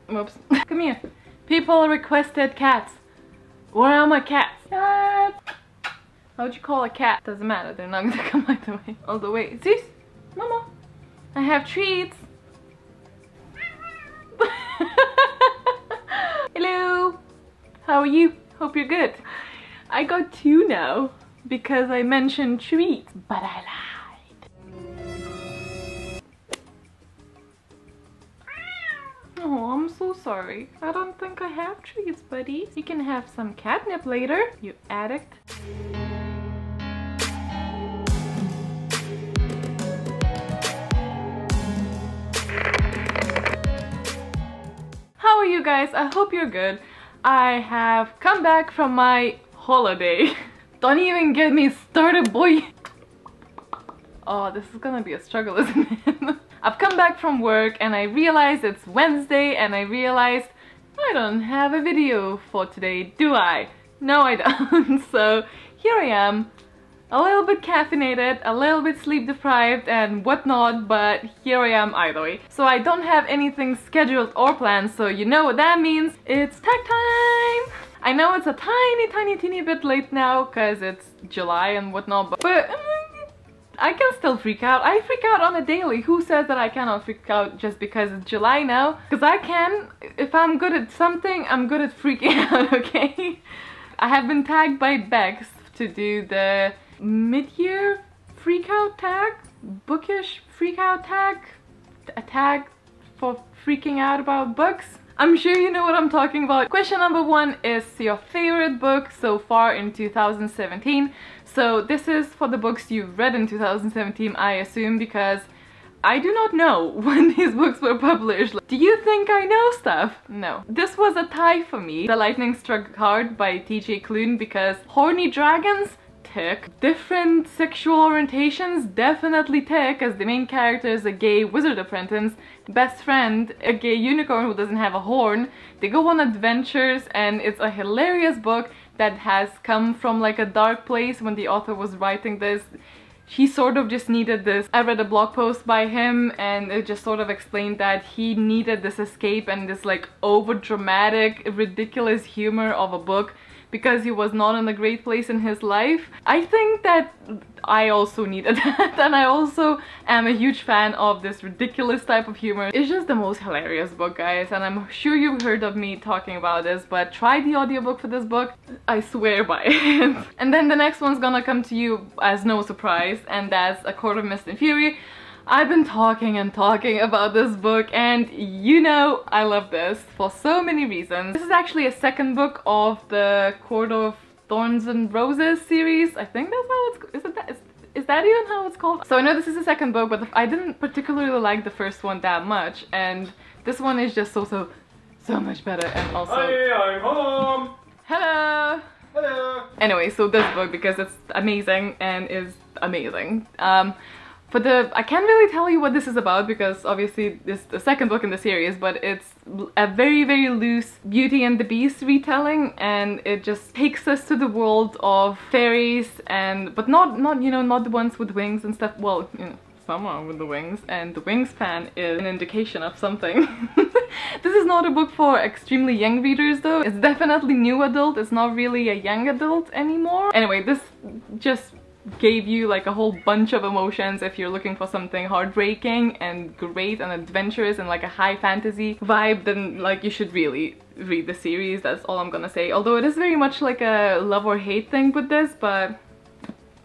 Whoops. Come here. People requested cats. Where are my cats? Cats! How would you call a cat? Doesn't matter, they're not gonna come all the way. Sis! Mama! I have treats! Hello! How are you? Hope you're good. I got 2 now because I mentioned treats, but I lied. Oh, I'm so sorry. I don't think I have treats, buddy. You can have some catnip later, you addict. How are you guys? I hope you're good. I have come back from my holiday. Don't even get me started, boy. Oh, this is gonna be a struggle, isn't it? I've come back from work and I realized it's Wednesday and I realized I don't have a video for today, do I? No, I don't. So here I am, a little bit caffeinated, a little bit sleep deprived and whatnot, but here I am either way. So I don't have anything scheduled or planned, so you know what that means. It's tag time! I know it's a teeny bit late now because it's July and whatnot, but I can still freak out. I freak out on a daily. Who says that I cannot freak out just because it's July now? Because I can. If I'm good at something, I'm good at freaking out, okay? I have been tagged by Bex to do the mid-year freak-out tag? Bookish freak-out tag? A tag for freaking out about books? I'm sure you know what I'm talking about. Question number 1 is your favorite book so far in 2017. So this is for the books you've read in 2017, I assume, because I do not know when these books were published. Do you think I know stuff? No. This was a tie for me. The Lightning Struck Hard by TJ Klune, because horny dragons tick. Different sexual orientations definitely tick, as the main character is a gay wizard apprentice, best friend, a gay unicorn who doesn't have a horn. They go on adventures and it's a hilarious book that has come from like a dark place when the author was writing this. He sort of just needed this. I read a blog post by him and it just sort of explained that he needed this escape and this like over dramatic, ridiculous humor of a book because he was not in a great place in his life. I think that I also needed that, and I also am a huge fan of this ridiculous type of humor. It's just the most hilarious book, guys, and I'm sure you've heard of me talking about this, but try the audiobook for this book. I swear by it. And then the next one's gonna come to you as no surprise, and that's A Court of Mist and Fury. I've been talking and talking about this book, and you know I love this for so many reasons. This is actually a second book of the Court of Thorns and Roses series. I think that's how it's... Is that even how it's called? So I know this is the second book, but I didn't particularly like the first one that much, and this one is just so much better. And also... Hi, I'm home! Hello! Hello! Anyway, so this book, because it's amazing and is amazing. I can't really tell you what this is about because obviously this is the second book in the series, but it's a very loose Beauty and the Beast retelling, and it just takes us to the world of fairies, and but not you know, not the ones with wings and stuff. Well, you know, some are with the wings, and the wingspan is an indication of something. This is not a book for extremely young readers though. It's definitely new adult. It's not really a young adult anymore. Anyway, this just gave you like a whole bunch of emotions. If you're looking for something heartbreaking and great and adventurous and like a high fantasy vibe, then like you should really read the series. That's all I'm gonna say. Although it is very much like a love or hate thing with this, but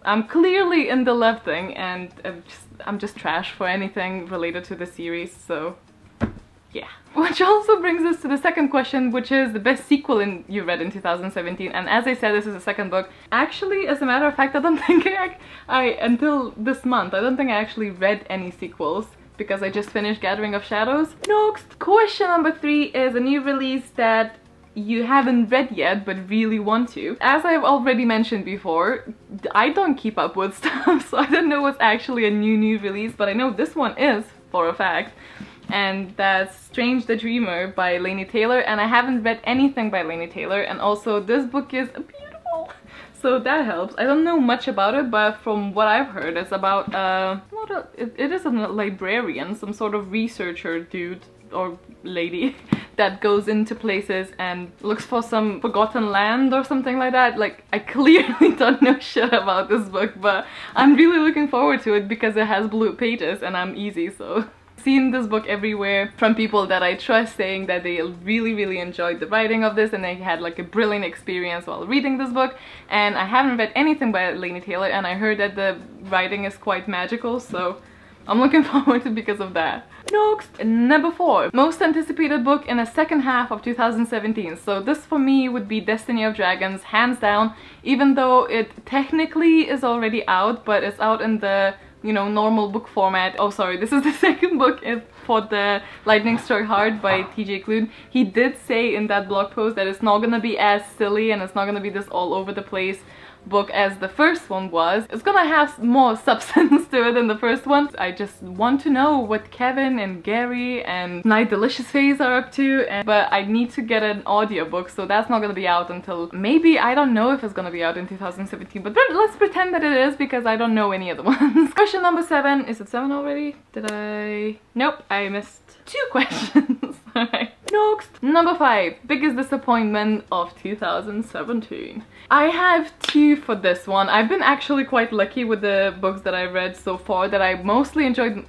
I'm clearly in the love thing, and I'm just trash for anything related to the series, so yeah. Which also brings us to the second question, which is the best sequel you read in 2017. And as I said, this is the second book. Actually, as a matter of fact, I don't think until this month, I don't think I actually read any sequels because I just finished Gathering of Shadows. Next! Question number 3 is a new release that you haven't read yet but really want to. As I've already mentioned before, I don't keep up with stuff, so I don't know what's actually a new release, but I know this one is for a fact. And that's Strange the Dreamer by Laini Taylor, and I haven't read anything by Laini Taylor, and also this book is beautiful. so that helps. I don't know much about it, but from what I've heard, it's about it is a librarian, some sort of researcher dude or lady that goes into places and looks for some forgotten land or something like that. Like, I clearly don't know shit about this book, but I'm really looking forward to it because it has blue pages and I'm easy, so. Seen this book everywhere from people that I trust saying that they really enjoyed the writing of this and they had like a brilliant experience while reading this book. And I haven't read anything by Laini Taylor, and I heard that the writing is quite magical, so I'm looking forward to it because of that. Next, number 4, most anticipated book in the second half of 2017. So this for me would be Destiny of Dragons, hands down, even though it technically is already out, but it's out in the, you know, normal book format. Oh, sorry, this is the second book for the Lightning Struck Heart by TJ Klune. He did say in that blog post that it's not gonna be as silly and it's not gonna be this all over the place book as the first one was. It's gonna have more substance to it than the first one. I just want to know what Kevin and Gary and Night Delicious Face are up to, but I need to get an audiobook, so that's not gonna be out until maybe, I don't know if it's gonna be out in 2017, but let's pretend that it is because I don't know any other ones. Question number 7. Is it 7 already? Did I? Nope, I missed 2 questions. Alright. Next. Number 5. Biggest disappointment of 2017. I have 2 for this one. I've been actually quite lucky with the books that I've read so far, that I mostly enjoyed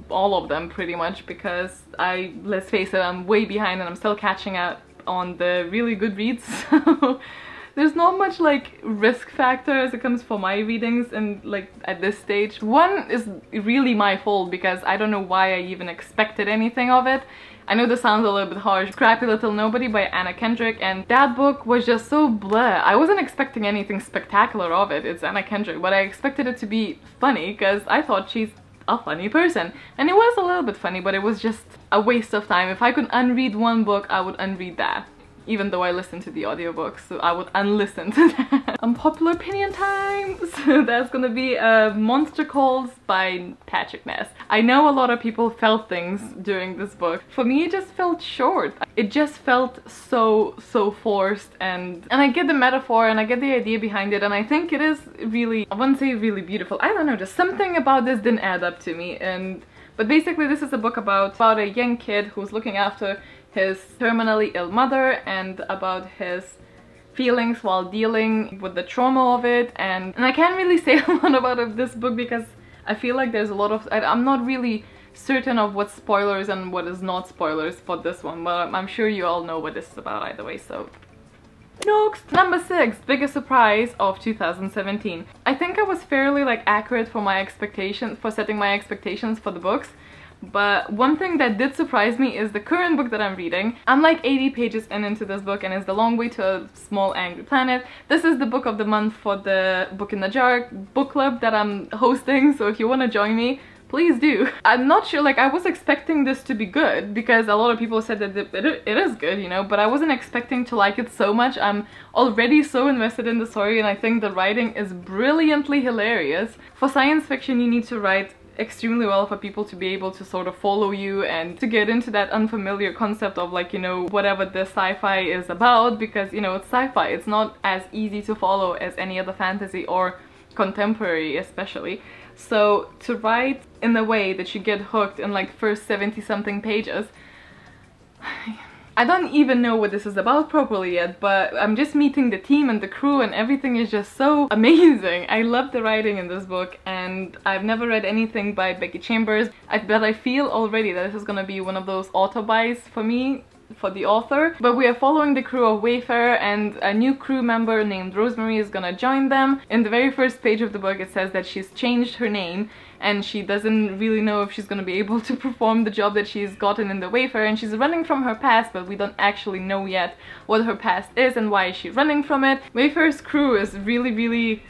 all of them pretty much, because let's face it, I'm way behind and I'm still catching up on the really good reads. So there's not much like risk factor as it comes for my readings, and like at this stage. One is really my fault because I don't know why I even expected anything of it. I know this sounds a little bit harsh. Scrappy Little Nobody by Anna Kendrick, and that book was just so blah. I wasn't expecting anything spectacular of it. It's Anna Kendrick, but I expected it to be funny because I thought she's a funny person. And it was a little bit funny, but it was just a waste of time. If I could unread one book, I would unread that. Even though I listened to the audiobook, so I would unlisten to that. Unpopular opinion time! So that's gonna be Monster Calls by Patrick Ness. I know a lot of people felt things during this book. For me, it just felt short. It just felt so forced, and I get the metaphor and I get the idea behind it, and I think it is really, I wouldn't say really beautiful. I don't know, just something about this didn't add up to me. But basically this is a book about a young kid who's looking after his terminally ill mother and about his feelings while dealing with the trauma of it, and I can't really say a lot about this book because I feel like there's a lot of, I'm not really certain of what's spoilers and what is not spoilers for this one, but I'm sure you all know what this is about either way, so. Next! Number 6, biggest surprise of 2017. I think I was fairly like accurate for my expectations, for setting my expectations for the books. But one thing that did surprise me is the current book that I'm reading. I'm like 80 pages into this book, and it's The Long Way to a Small Angry Planet. This is the book of the month for the Book in the Jar book club that I'm hosting, so if you want to join me, please do. I'm not sure, like I was expecting this to be good because a lot of people said that it is good, you know, but I wasn't expecting to like it so much. I'm already so invested in the story, and I think the writing is brilliantly hilarious. For science fiction, you need to write extremely well for people to be able to sort of follow you and to get into that unfamiliar concept of, like, you know, whatever the sci-fi is about, because, you know, it's sci-fi. It's not as easy to follow as any other fantasy or contemporary especially. So to write in a way that you get hooked in like first 70 something pages, I don't even know what this is about properly yet, but I'm just meeting the team and the crew and everything is just so amazing. I love the writing in this book, and I've never read anything by Becky Chambers, but I feel already that this is gonna be one of those auto-buys for me, for the author. But we are following the crew of Wayfarer, and a new crew member named Rosemary is gonna join them. In the very first page of the book it says that she's changed her name and she doesn't really know if she's gonna be able to perform the job that she's gotten in the Wayfarer, and she's running from her past, but we don't actually know yet what her past is and why is she running from it. Wayfarer's crew is really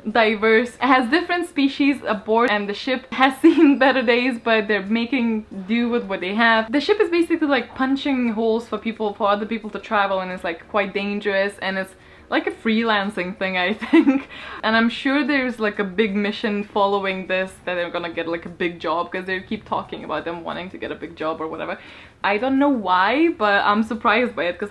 diverse. It has different species aboard, and the ship has seen better days, but they're making do with what they have. The ship is basically like punching holes for other people to travel, and it's like quite dangerous, and it's like a freelancing thing, I think. And I'm sure there's like a big mission following this, that they're gonna get like a big job, because they keep talking about them wanting to get a big job or whatever. I don't know why, but I'm surprised by it, because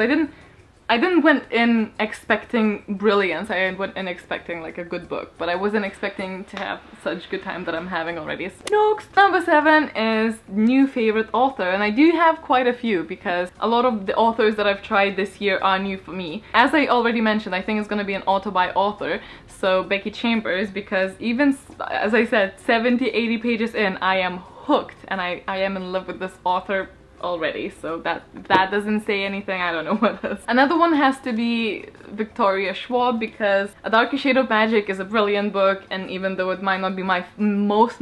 I didn't went in expecting brilliance. I went in expecting like a good book, but I wasn't expecting to have such good time that I'm having already. Next, number 7 is new favorite author, and I do have quite a few because a lot of the authors that I've tried this year are new for me. As I already mentioned, I think it's gonna be an author by author, so Becky Chambers, because even as I said, 70-80 pages in, I am hooked and I am in love with this author already, so that doesn't say anything, I don't know what does. Another one has to be Victoria Schwab, because A Darker Shade of Magic is a brilliant book, and even though it might not be my most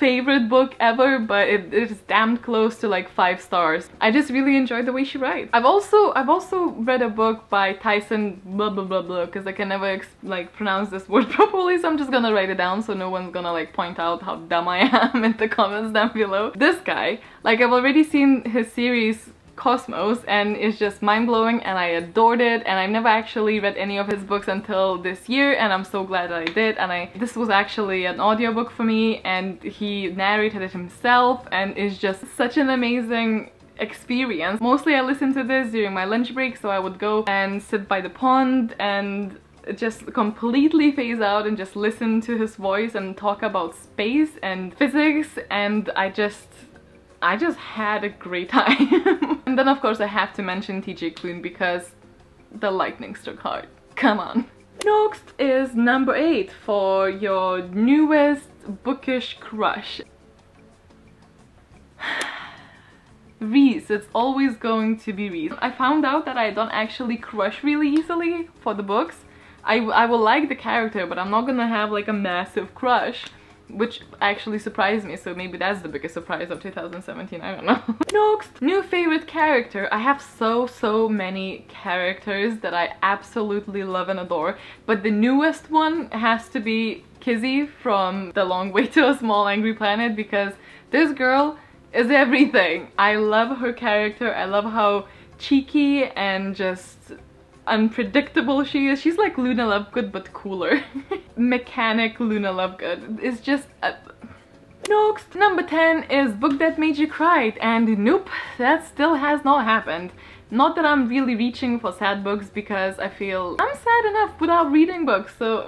favorite book ever, but it is damn close to like 5 stars. I just really enjoyed the way she writes. I've also read a book by Tyson blah blah blah blah, because I can never like pronounce this word properly, so I'm just gonna write it down so no one's gonna like point out how dumb I am in the comments down below. This guy, like, I've already seen his series Cosmos and it's just mind-blowing, and I adored it, and I've never actually read any of his books until this year, and I'm so glad that I did. And this was actually an audiobook for me, and he narrated it himself, and it's just such an amazing experience. Mostly I listened to this during my lunch break, so I would go and sit by the pond and just completely phase out and just listen to his voice and talk about space and physics, and I just had a great time. And then of course I have to mention TJ Klune because the lightning struck hard. Come on. Next is number 8 for your newest bookish crush. Reese. It's always going to be Reese. I found out that I don't actually crush really easily for the books. I will like the character, but I'm not gonna have like a massive crush, which actually surprised me, so maybe that's the biggest surprise of 2017, I don't know. Next, new favorite character. I have so many characters that I absolutely love and adore, but the newest one has to be Kizzy from The Long Way to a Small Angry Planet, because this girl is everything. I love her character. I love how cheeky and just unpredictable she is. She's like Luna Lovegood but cooler. Mechanic Luna Lovegood is just Next, number 10 is Book That Made You Cry, and nope, that still has not happened. Not that I'm really reaching for sad books, because I feel I'm sad enough without reading books, so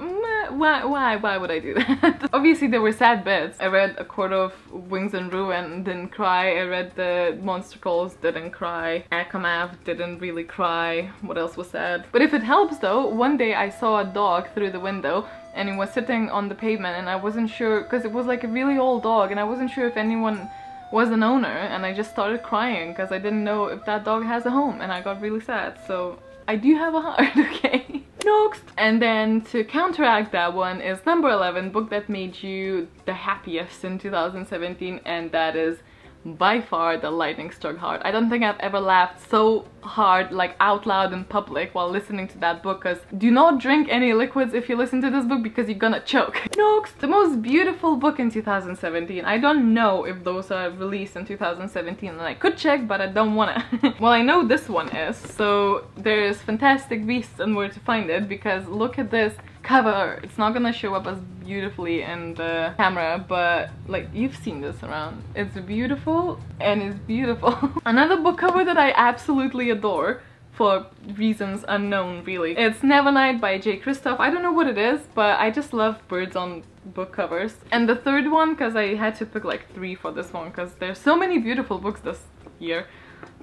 why would I do that? Obviously there were sad bits. I read A Court of Wings and Ruin, didn't cry. I read The Monstricles, didn't cry. Akamath, didn't really cry. What else was sad? But if it helps though, one day I saw a dog through the window and it was sitting on the pavement, and I wasn't sure, because it was like a really old dog, and I wasn't sure if anyone was an owner, and I just started crying because I didn't know if that dog has a home, and I got really sad. So I do have a heart, okay? Next! And then to counteract that one is number 11, book that made you the happiest in 2017, and that is by far The Lightning Struck Hard. I don't think I've ever laughed so hard, like out loud in public, while listening to that book, because do not drink any liquids if you listen to this book because you're gonna choke. Next, the most beautiful book in 2017. I don't know if those are released in 2017, and I could check, but I don't wanna. Well, I know this one is, so there's Fantastic Beasts and Where to Find It, because look at this cover. It's not gonna show up as beautifully in the camera, but like, you've seen this around. It's beautiful, and it's beautiful. Another book cover that I absolutely adore, for reasons unknown really. It's Nevernight by J. Kristoff. I don't know what it is, but I just love birds on book covers. And the third one, because I had to pick like 3 for this one, because there's so many beautiful books this year,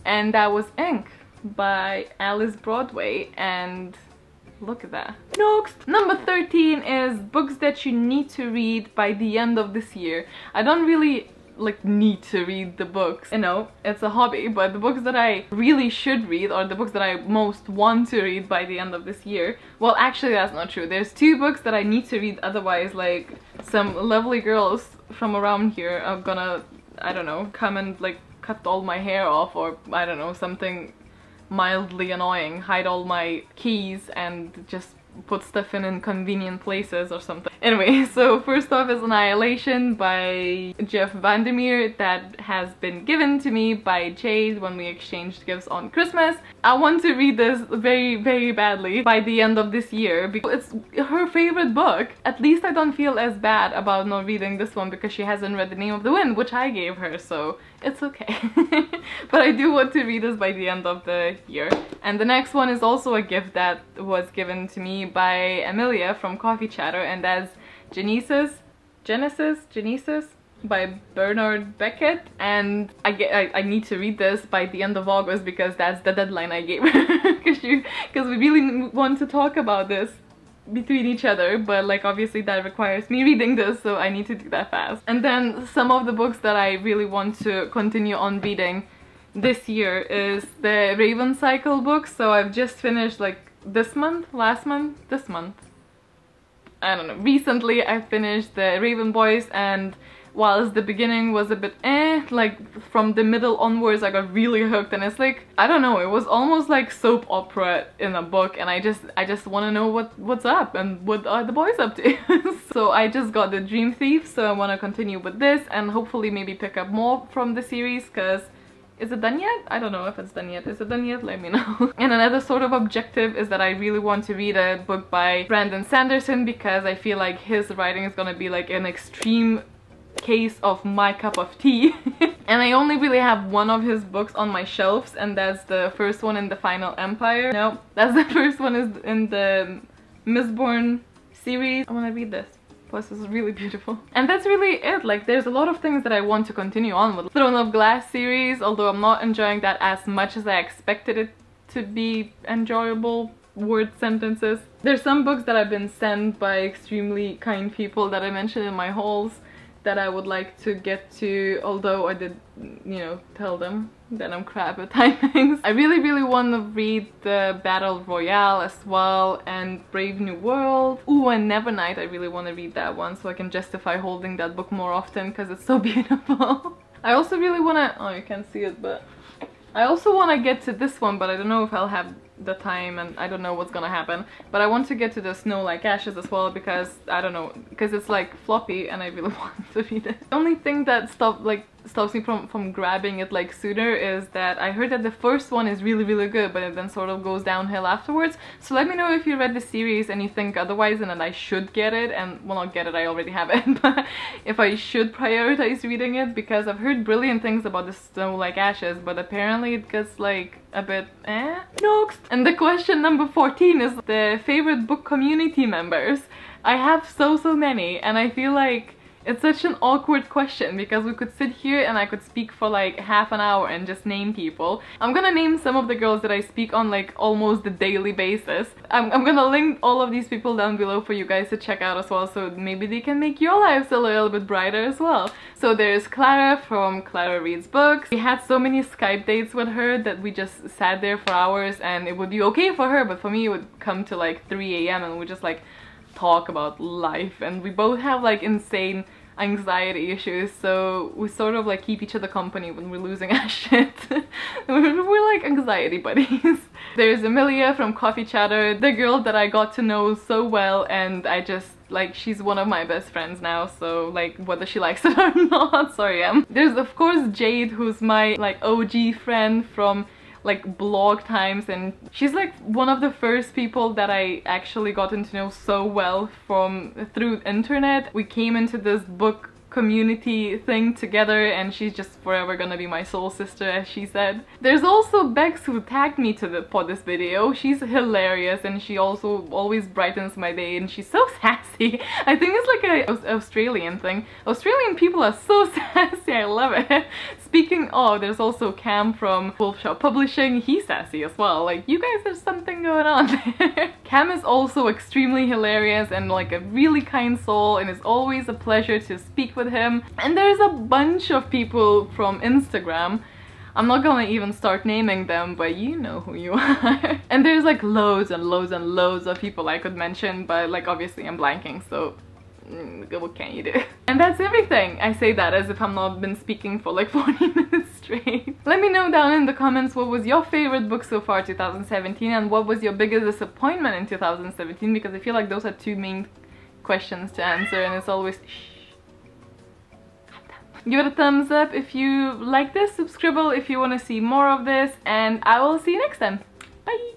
and that was Ink by Alice Broadway, and look at that. Next, number 13 is books that you need to read by the end of this year. I don't really like need to read the books, you know, it's a hobby, but the books that I really should read, or the books that I most want to read by the end of this year, well, actually that's not true. There's 2 books that I need to read, otherwise like some lovely girls from around here are gonna, I don't know, come and like cut all my hair off, or I don't know, something mildly annoying, hide all my keys and just put stuff in inconvenient places or something. Anyway, so first off is Annihilation by Jeff Vandermeer, that has been given to me by Jade when we exchanged gifts on Christmas. I want to read this very badly by the end of this year because it's her favorite book. At least I don't feel as bad about not reading this one because she hasn't read The Name of the Wind, which I gave her, so it's okay. But I do want to read this by the end of the year. And the next one is also a gift that was given to me by Emilija from Coffee Chatter, and that's Genesis by Bernard Beckett. And I need to read this by the end of August because that's the deadline I gave her. Because we really want to talk about this between each other, but like obviously that requires me reading this, so I need to do that fast. And then some of the books that I really want to continue on reading this year is the Raven Cycle books. So I've just finished like this month, I don't know, recently I finished the Raven Boys, and whilst the beginning was a bit like from the middle onwards I got really hooked, and it's like, I don't know, it was almost like soap opera in a book, and I just want to know what's up and what are the boys up to. So I just got the Dream Thief, so I want to continue with this and hopefully maybe pick up more from the series, because is it done yet? I don't know if it's done yet. Is it done yet? Let me know. And another sort of objective is that I really want to read a book by Brandon Sanderson, because I feel like his writing is gonna be like an extreme case of my cup of tea. And I only really have one of his books on my shelves, and that's the first one in the Final Empire. No, that's the first one is in the Mistborn series. I want to read this. Plus this is really beautiful. And that's really it. Like, there's a lot of things that I want to continue on with. Throne of Glass series, although I'm not enjoying that as much as I expected it to be enjoyable. Word sentences. There's some books that have been sent by extremely kind people that I mentioned in my hauls that I would like to get to, although I did, you know, tell them that I'm crap at timings. I really want to read the Battle Royale as well, and Brave New World. Ooh, and Nevernight, I really want to read that one so I can justify holding that book more often because it's so beautiful. I also really want to, oh, you can't see it, but I also want to get to this one, but I don't know if I'll have the time, and I don't know what's gonna happen. But I want to get to the Snow Like Ashes as well, because I don't know, because it's like floppy and I really want to read it. The only thing that stops me from grabbing it like sooner is that I heard that the first one is really good, but it then sort of goes downhill afterwards. So let me know if you read the series and you think otherwise, and that I should get it, and well, not get it, I already have it, but if I should prioritize reading it, because I've heard brilliant things about the Snow Like Ashes, but apparently it gets like a bit next. And the question number 14 is the favorite book community members. I have so many, and I feel like it's such an awkward question because we could sit here and I could speak for like half an hour and just name people. I'm gonna name some of the girls that I speak on like almost the daily basis. I'm gonna link all of these people down below for you guys to check out as well, so maybe they can make your lives a little bit brighter as well. So there's Clara from Clara Reads Books. We had so many Skype dates with her that we just sat there for hours, and it would be okay for her, but for me it would come to like 3 AM and we just like talk about life, and we both have like insane anxiety issues, so we sort of like keep each other company when we're losing our shit. We're like anxiety buddies. There's Emilija from Coffee Chatter, the girl that I got to know so well, and I just like, she's one of my best friends now, so like whether she likes it or not, sorry. There's of course Jade, who's my like OG friend from like blog times, and she's like one of the first people that I actually gotten to know so well through internet. We came into this book community thing together, and she's just forever gonna be my soul sister, as she said. There's also Bex, who tagged me for this video. She's hilarious, and she also always brightens my day, and she's so sassy. I think it's like a Australian thing. Australian people are so sassy, I love it. Speaking of, there's also Cam from Wolf Shop Publishing. He's sassy as well. Like, you guys, there's something going on there. Cam is also extremely hilarious and like a really kind soul, and it's always a pleasure to speak with him. And there's a bunch of people from Instagram. I'm not gonna even start naming them, but you know who you are. And there's like loads and loads of people I could mention, but like obviously I'm blanking, so what can you do? And that's everything. I say that as if I'm not been speaking for like 40 minutes straight. Let me know down in the comments what was your favorite book so far 2017, and what was your biggest disappointment in 2017, because I feel like those are two main questions to answer, and it's always give it a thumbs up if you like this, subscribe if you want to see more of this, and I will see you next time. Bye!